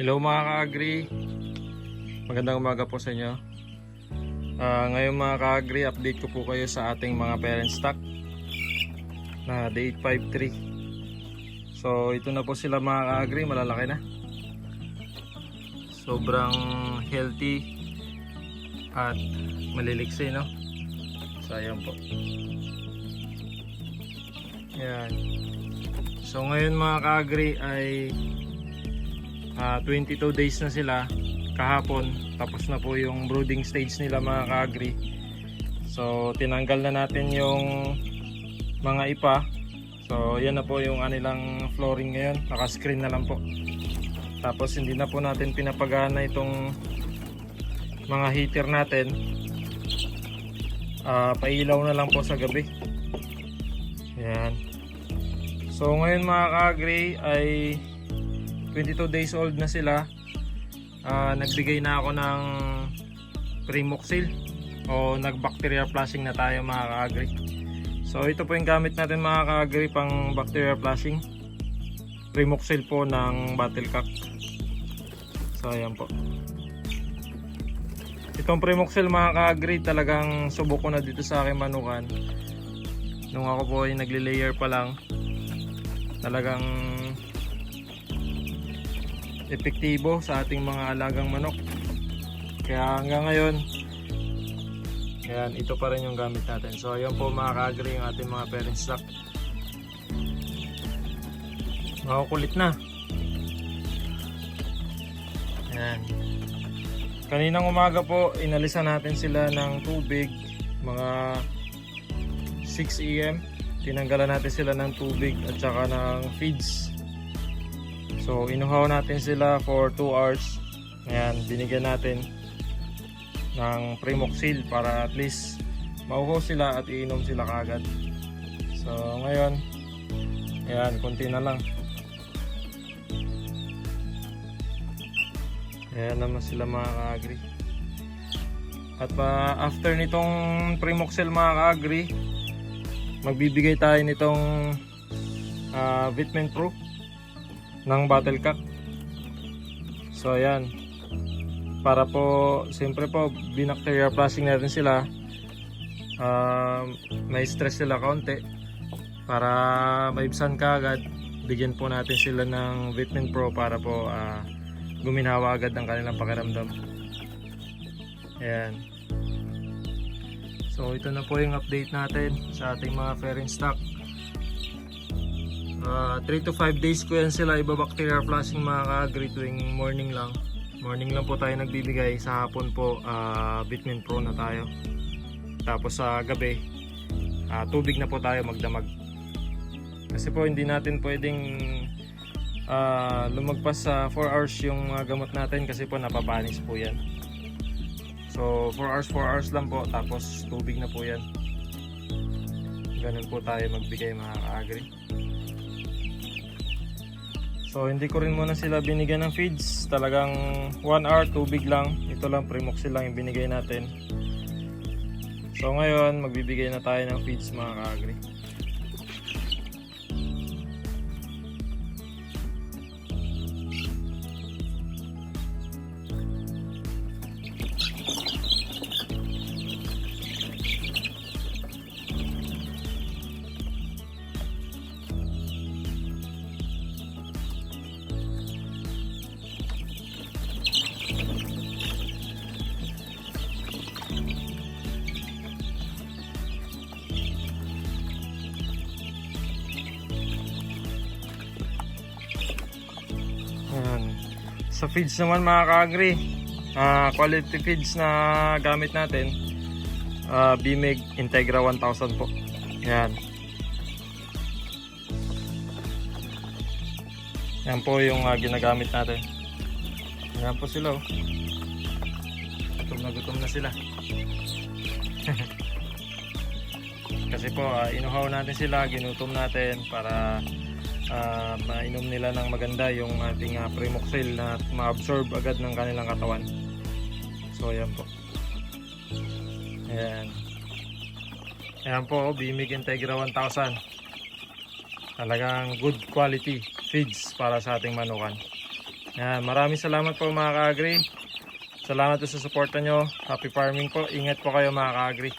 Hello mga ka-agri, magandang umaga po sa inyo. Ngayon mga ka-agri, update ko po kayo sa ating mga parent stock na D853. So ito na po sila mga ka-agri, malalaki na. Sobrang healthy at maliliksi, no? So ayan po. Ayan. So ngayon mga ka-agri ay 22 days na sila kahapon, tapos na po yung brooding stage nila mga ka-agri. So tinanggal na natin yung mga ipa. So yan na po yung anilang flooring ngayon, naka-screen na lang po. Tapos hindi na po natin pinapagana itong mga heater natin. Pailaw na lang po sa gabi. Yan. So ngayon mga ka-agri ay 22 days old na sila. Nagbigay na ako ng Primoxil o nag-bacteria flushing na tayo mga ka-agri. So ito po yung gamit natin mga ka-agri pang bacteria flushing. Primoxil po ng Battlecock. So ayan po. Itong Primoxil mga ka-agri talagang subok ko na dito sa aking manukan. Nung ako po ay nagle-layer pa lang, talagang epektibo sa ating mga alagang manok. Kaya hanggang ngayon, ayan, ito pa rin yung gamit natin. So ayan po mga ka-agri yung ating mga parent stock. Makukulit na. Ayan. Kaninang umaga po, inalisan natin sila ng tubig. Mga 6 AM. Tinanggalan natin sila ng tubig at saka ng feeds. So inuhaw natin sila for 2 hours. Ayan, binigyan natin ng Primoxil para at least mauhaw sila at iinom sila kaagad. So ngayon, ayan, konti na lang. Ayan naman sila mga ka-agri. At after nitong Primoxil mga ka-agri, magbibigay tayo nitong Vitamin Pro ng Battlecock. So ayan, para po siyempre po binacteria flushing natin sila. May stress sila kaunti, para maibsan ka agad, bigyan po natin sila ng Vitamin Pro para po guminawa agad ng kanilang pakiramdam. Ayan. So ito na po yung update natin sa ating mga parent stock. 3 to 5 days ko yan sila ibabacteria flushing mga ka-agri tuwing morning lang. Morning lang po tayo nagbibigay. Sa hapon po Vitamin Pro na tayo. Tapos sa gabi tubig na po tayo magdamag. Kasi po hindi natin pwedeng lumagpas sa 4 hours yung gamot natin, kasi po napapanis po yan. So 4 hours lang po, tapos tubig na po yan. Ganun po tayo magbigay mga ka-agri. So hindi ko rin muna sila binigyan ng feeds. Talagang 1 hour tubig lang. Ito lang, Primoxil lang yung binigay natin. So ngayon magbibigay na tayo ng feeds mga ka-agri. Sa feeds naman mga ka-agri, quality feeds na gamit natin, Bimig Integra 1000 po. Yan. Yan po yung ginagamit natin. Yan po sila. Gutom na sila. Kasi po inuhaw natin sila, ginutom natin para mainom nila ng maganda yung ating Primoxil na ma-absorb agad ng kanilang katawan. So ayan po. Ayan. Ayan po, Bimig Integra 1000. Talagang good quality feeds para sa ating manukan. Yan, maraming salamat po mga ka-agri. Salamat po sa suporta nyo. Happy farming po. Ingat po kayo mga ka-agri.